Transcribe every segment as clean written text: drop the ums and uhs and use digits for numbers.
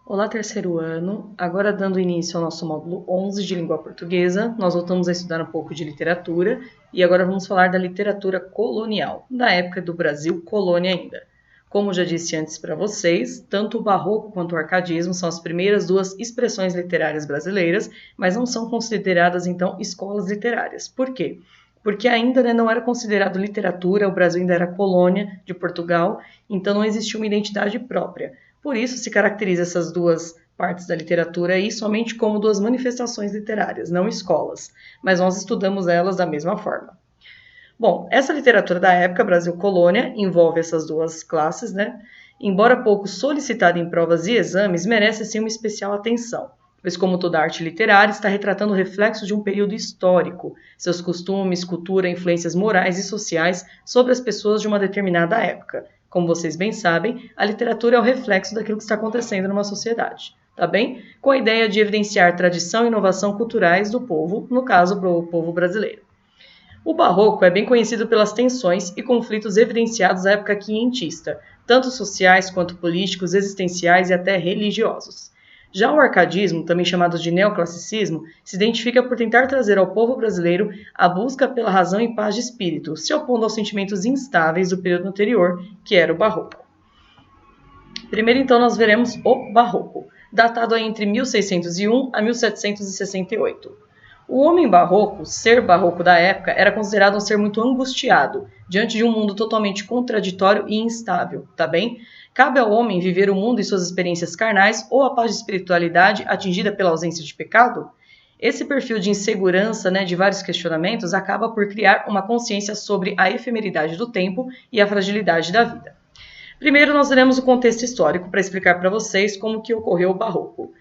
Olá, terceiro ano. Agora, dando início ao nosso módulo 11 de língua portuguesa, nós voltamos a estudar um pouco de literatura e agora vamos falar da literatura colonial, da época do Brasil colônia ainda. Como já disse antes para vocês, tanto o barroco quanto o arcadismo são as primeiras duas expressões literárias brasileiras, mas não são consideradas, então, escolas literárias. Por quê? Porque ainda não era considerado literatura, o Brasil ainda era colônia de Portugal, então não existia uma identidade própria. Por isso se caracteriza essas duas partes da literatura aí somente como duas manifestações literárias, não escolas, mas nós estudamos elas da mesma forma. Bom, essa literatura da época, Brasil Colônia, envolve essas duas classes, né? Embora pouco solicitada em provas e exames, merece sim uma especial atenção, pois como toda arte literária, está retratando o reflexo de um período histórico, seus costumes, cultura, influências morais e sociais sobre as pessoas de uma determinada época. Como vocês bem sabem, a literatura é o reflexo daquilo que está acontecendo numa sociedade, tá bem? Com a ideia de evidenciar tradição e inovação culturais do povo, no caso, do povo brasileiro. O barroco é bem conhecido pelas tensões e conflitos evidenciados na época quinhentista, tanto sociais quanto políticos, existenciais e até religiosos. Já o arcadismo, também chamado de neoclassicismo, se identifica por tentar trazer ao povo brasileiro a busca pela razão e paz de espírito, se opondo aos sentimentos instáveis do período anterior, que era o barroco. Primeiro, então, nós veremos o barroco, datado entre 1601 a 1768. O homem barroco, ser barroco da época, era considerado um ser muito angustiado, diante de um mundo totalmente contraditório e instável, tá bem? Cabe ao homem viver o mundo e suas experiências carnais ou a paz de espiritualidade atingida pela ausência de pecado? Esse perfil de insegurança, de vários questionamentos, acaba por criar uma consciência sobre a efemeridade do tempo e a fragilidade da vida. Primeiro, nós veremos o contexto histórico para explicar para vocês como que ocorreu o barroco.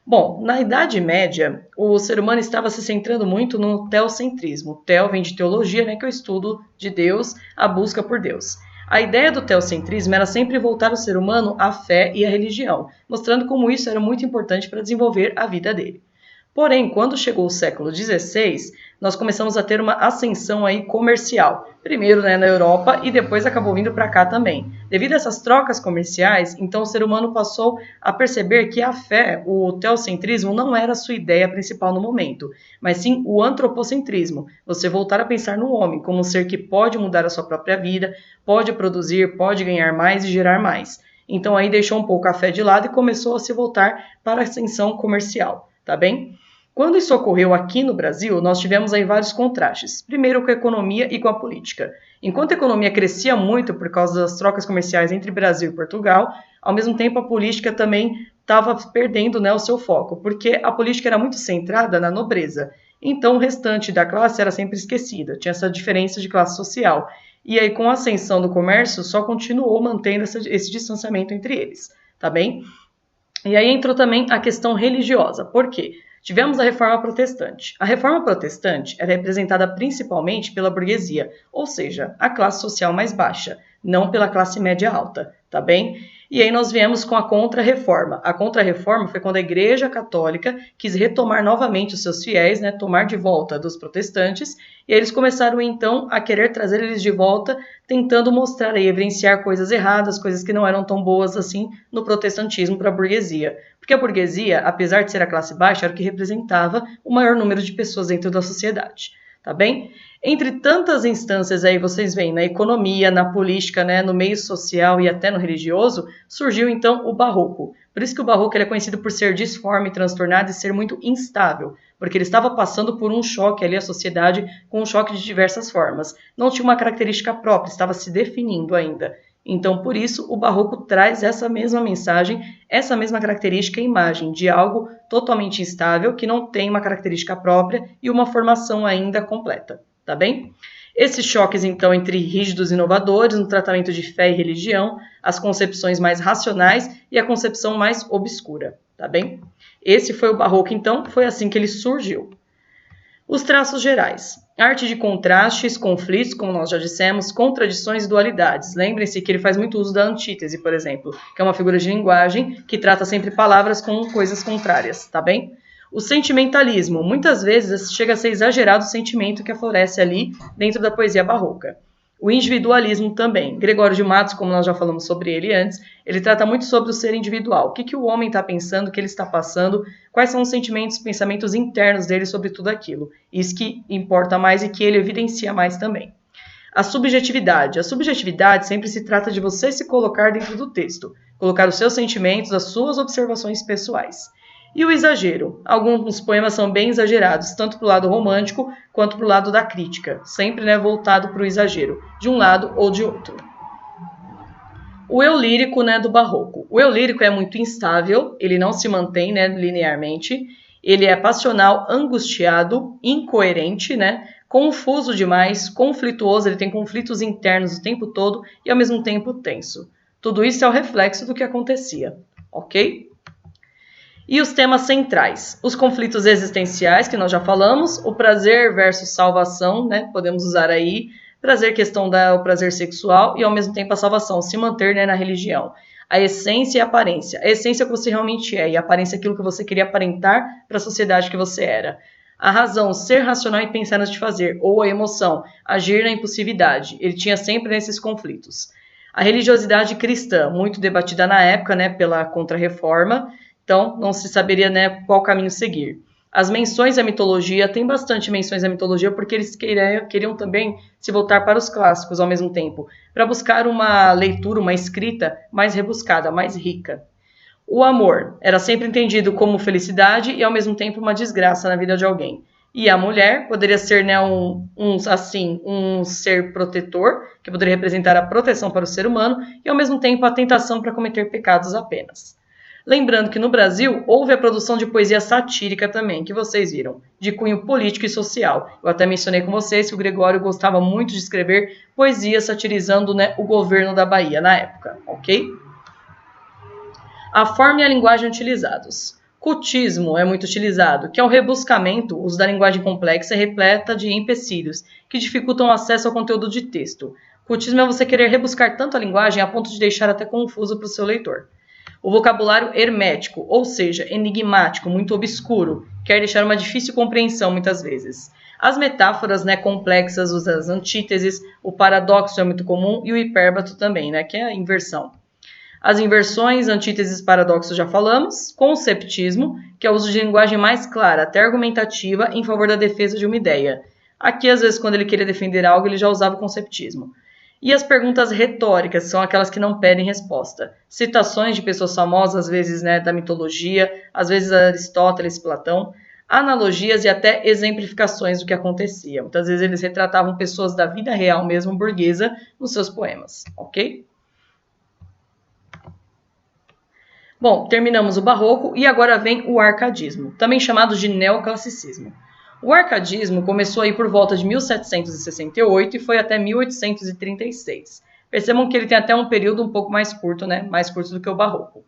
Bom, na Idade Média, o ser humano estava se centrando muito no teocentrismo. Teo vem de teologia, que é o estudo de Deus, a busca por Deus. A ideia do teocentrismo era sempre voltar o ser humano à fé e à religião, mostrando como isso era muito importante para desenvolver a vida dele. Porém, quando chegou o século XVI, nós começamos a ter uma ascensão aí comercial. Primeiro na Europa e depois acabou vindo para cá também. Devido a essas trocas comerciais, então o ser humano passou a perceber que a fé, o teocentrismo, não era a sua ideia principal no momento, mas sim o antropocentrismo. Você voltar a pensar no homem como um ser que pode mudar a sua própria vida, pode produzir, pode ganhar mais e gerar mais. Então aí deixou um pouco a fé de lado e começou a se voltar para a ascensão comercial, tá bem? Quando isso ocorreu aqui no Brasil, nós tivemos aí vários contrastes. Primeiro com a economia e com a política. Enquanto a economia crescia muito por causa das trocas comerciais entre Brasil e Portugal, ao mesmo tempo a política também estava perdendo o seu foco, porque a política era muito centrada na nobreza. Então o restante da classe era sempre esquecida, tinha essa diferença de classe social. E aí com a ascensão do comércio só continuou mantendo esse distanciamento entre eles, tá bem? E aí entrou também a questão religiosa. Por quê? Tivemos a Reforma Protestante. A Reforma Protestante era representada principalmente pela burguesia, ou seja, a classe social mais baixa, não pela classe média alta, tá bem? E aí nós viemos com a Contra-Reforma. A Contra-Reforma foi quando a Igreja Católica quis retomar novamente os seus fiéis, tomar de volta dos protestantes, e aí eles começaram então a querer trazer eles de volta, tentando mostrar e evidenciar coisas erradas, coisas que não eram tão boas assim no protestantismo para a burguesia. Porque a burguesia, apesar de ser a classe baixa, era o que representava o maior número de pessoas dentro da sociedade, tá bem? Entre tantas instâncias aí, vocês veem, na economia, na política, no meio social e até no religioso, surgiu então o barroco. Por isso que o barroco ele é conhecido por ser disforme, transtornado e ser muito instável, porque ele estava passando por um choque ali, a sociedade, com um choque de diversas formas. Não tinha uma característica própria, estava se definindo ainda. Então, por isso, o barroco traz essa mesma mensagem, essa mesma característica e imagem de algo totalmente instável, que não tem uma característica própria e uma formação ainda completa, tá bem? Esses choques, então, entre rígidos e inovadores no tratamento de fé e religião, as concepções mais racionais e a concepção mais obscura, tá bem? Esse foi o barroco, então, foi assim que ele surgiu. Os traços gerais. Arte de contrastes, conflitos, como nós já dissemos, contradições e dualidades. Lembrem-se que ele faz muito uso da antítese, por exemplo, que é uma figura de linguagem que trata sempre palavras com coisas contrárias, tá bem? O sentimentalismo. Muitas vezes chega a ser exagerado o sentimento que aflorece ali dentro da poesia barroca. O individualismo também. Gregório de Matos, como nós já falamos sobre ele antes, ele trata muito sobre o ser individual. O que o homem está pensando, o que ele está passando, quais são os sentimentos, pensamentos internos dele sobre tudo aquilo. Isso que importa mais e que ele evidencia mais também. A subjetividade. A subjetividade sempre se trata de você se colocar dentro do texto, colocar os seus sentimentos, as suas observações pessoais. E o exagero. Alguns poemas são bem exagerados, tanto para o lado romântico quanto para o lado da crítica, sempre voltado para o exagero, de um lado ou de outro. O eu lírico do barroco. O eu lírico é muito instável, ele não se mantém linearmente, ele é passional, angustiado, incoerente, confuso demais, conflituoso, ele tem conflitos internos o tempo todo e ao mesmo tempo tenso. Tudo isso é o reflexo do que acontecia, ok? E os temas centrais, os conflitos existenciais, que nós já falamos, o prazer versus salvação, podemos usar aí, prazer, questão do prazer sexual e ao mesmo tempo a salvação, se manter na religião. A essência e a aparência. A essência é o que você realmente é e a aparência é aquilo que você queria aparentar para a sociedade que você era. A razão, ser racional e pensar antes de fazer, ou a emoção, agir na impulsividade. Ele tinha sempre esses conflitos. A religiosidade cristã, muito debatida na época pela Contra-Reforma, então não se saberia qual caminho seguir. As menções à mitologia, tem bastante menções à mitologia porque eles queriam também se voltar para os clássicos ao mesmo tempo, para buscar uma leitura, uma escrita mais rebuscada, mais rica. O amor era sempre entendido como felicidade e ao mesmo tempo uma desgraça na vida de alguém. E a mulher poderia ser um ser protetor, que poderia representar a proteção para o ser humano e ao mesmo tempo a tentação para cometer pecados apenas. Lembrando que no Brasil houve a produção de poesia satírica também, que vocês viram, de cunho político e social. Eu até mencionei com vocês que o Gregório gostava muito de escrever poesia satirizando o governo da Bahia na época, ok? A forma e a linguagem utilizados. Cultismo é muito utilizado, que é o rebuscamento, uso da linguagem complexa e repleta de empecilhos, que dificultam o acesso ao conteúdo de texto. Cultismo é você querer rebuscar tanto a linguagem a ponto de deixar até confuso para o seu leitor. O vocabulário hermético, ou seja, enigmático, muito obscuro, quer deixar uma difícil compreensão muitas vezes. As metáforas complexas, as antíteses, o paradoxo é muito comum e o hipérbato também, que é a inversão. As inversões, antíteses, paradoxos já falamos. Conceptismo, que é o uso de linguagem mais clara, até argumentativa, em favor da defesa de uma ideia. Aqui, às vezes, quando ele queria defender algo, ele já usava o conceptismo. E as perguntas retóricas, são aquelas que não pedem resposta. Citações de pessoas famosas, às vezes da mitologia, às vezes Aristóteles, Platão, analogias e até exemplificações do que acontecia. Muitas vezes eles retratavam pessoas da vida real mesmo, burguesa, nos seus poemas, ok? Bom, terminamos o barroco e agora vem o arcadismo, também chamado de neoclassicismo. O arcadismo começou aí por volta de 1768 e foi até 1836. Percebam que ele tem até um período um pouco mais curto, mais curto do que o barroco.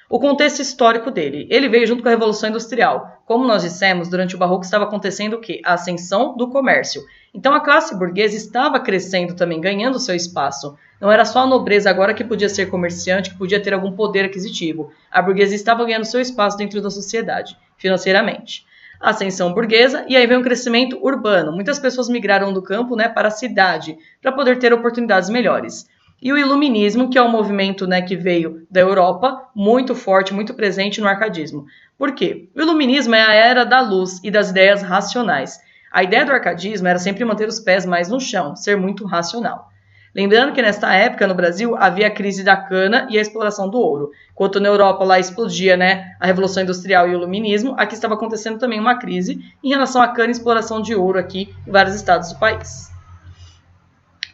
O contexto histórico dele. Ele veio junto com a Revolução Industrial. Como nós dissemos, durante o barroco estava acontecendo o quê? A ascensão do comércio. Então a classe burguesa estava crescendo também, ganhando seu espaço. Não era só a nobreza agora que podia ser comerciante, que podia ter algum poder aquisitivo. A burguesia estava ganhando seu espaço dentro da sociedade, financeiramente. Ascensão burguesa, e aí vem um crescimento urbano. Muitas pessoas migraram do campo para a cidade, para poder ter oportunidades melhores. E o iluminismo, que é um movimento que veio da Europa, muito forte, muito presente no arcadismo. Por quê? O iluminismo é a era da luz e das ideias racionais. A ideia do arcadismo era sempre manter os pés mais no chão, ser muito racional. Lembrando que nesta época, no Brasil, havia a crise da cana e a exploração do ouro. Enquanto na Europa lá explodia a Revolução Industrial e o Iluminismo, aqui estava acontecendo também uma crise em relação à cana e exploração de ouro aqui em vários estados do país.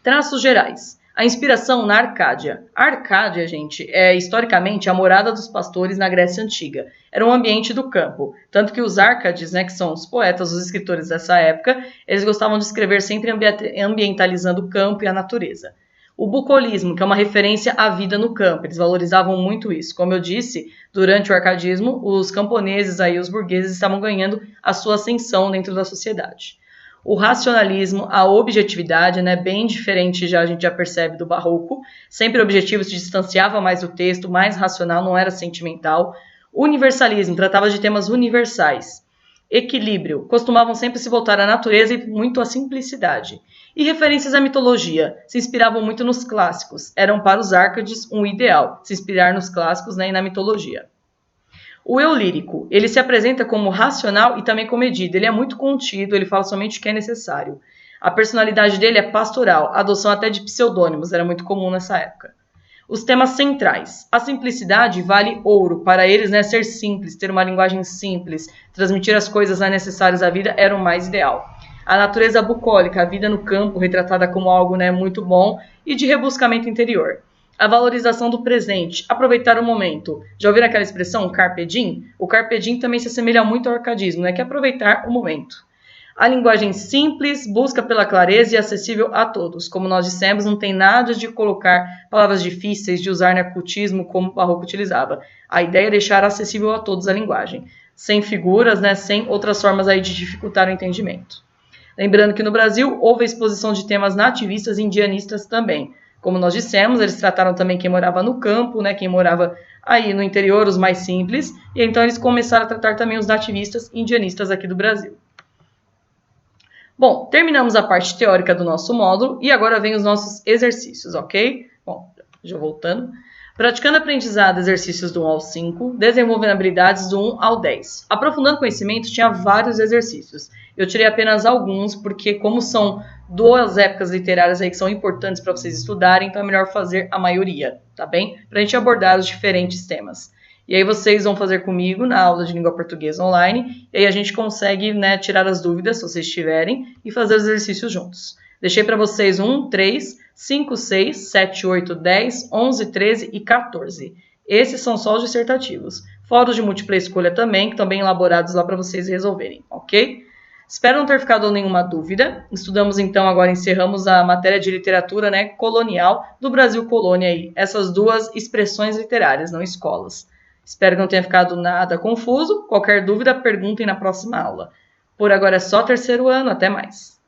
Traços gerais. A inspiração na Arcádia. A Arcádia, gente, é historicamente a morada dos pastores na Grécia Antiga. Era um ambiente do campo. Tanto que os Árcades, que são os poetas, os escritores dessa época, eles gostavam de escrever sempre ambientalizando o campo e a natureza. O bucolismo, que é uma referência à vida no campo. Eles valorizavam muito isso. Como eu disse, durante o arcadismo, os camponeses, os burgueses, estavam ganhando a sua ascensão dentro da sociedade. O racionalismo, a objetividade, bem diferente, a gente já percebe do barroco. Sempre objetivo, se distanciava mais do texto, mais racional, não era sentimental. O universalismo, tratava de temas universais. Equilíbrio, costumavam sempre se voltar à natureza e muito à simplicidade. E referências à mitologia, se inspiravam muito nos clássicos, eram para os Árcades um ideal, se inspirar nos clássicos, né, e na mitologia. O eu lírico, ele se apresenta como racional e também comedido, ele é muito contido, ele fala somente o que é necessário. A personalidade dele é pastoral, a adoção até de pseudônimos, era muito comum nessa época. Os temas centrais. A simplicidade vale ouro. Para eles, né, ser simples, ter uma linguagem simples, transmitir as coisas necessárias à vida era o mais ideal. A natureza bucólica, a vida no campo, retratada como algo, né, muito bom e de rebuscamento interior. A valorização do presente, aproveitar o momento. Já ouviram aquela expressão carpe diem? O carpe diem também se assemelha muito ao arcadismo, né, que é aproveitar o momento. A linguagem simples, busca pela clareza e acessível a todos. Como nós dissemos, não tem nada de colocar palavras difíceis, de usar cultismo como o Barroco utilizava. A ideia é deixar acessível a todos a linguagem, sem figuras, né, sem outras formas aí de dificultar o entendimento. Lembrando que no Brasil houve a exposição de temas nativistas e indianistas também. Como nós dissemos, eles trataram também quem morava no campo, né, quem morava aí no interior, os mais simples, e então eles começaram a tratar também os nativistas e indianistas aqui do Brasil. Bom, terminamos a parte teórica do nosso módulo e agora vem os nossos exercícios, ok? Bom, já voltando. Praticando aprendizado, exercícios do 1 ao 5, desenvolvendo habilidades do 1 ao 10. Aprofundando conhecimento, tinha vários exercícios. Eu tirei apenas alguns, porque como são duas épocas literárias aí que são importantes para vocês estudarem, então é melhor fazer a maioria, tá bem? Para a gente abordar os diferentes temas. E aí vocês vão fazer comigo na aula de língua portuguesa online, e aí a gente consegue, né, tirar as dúvidas, se vocês tiverem, e fazer os exercícios juntos. Deixei para vocês 1, 3, 5, 6, 7, 8, 10, 11, 13 e 14. Esses são só os dissertativos. Fora os de múltipla escolha também, que estão bem elaborados lá para vocês resolverem, ok? Espero não ter ficado nenhuma dúvida. Estudamos então, agora encerramos a matéria de literatura, né, colonial do Brasil colônia aí. Essas duas expressões literárias, não escolas. Espero que não tenha ficado nada confuso. Qualquer dúvida, perguntem na próxima aula. Por agora é só terceiro ano. Até mais!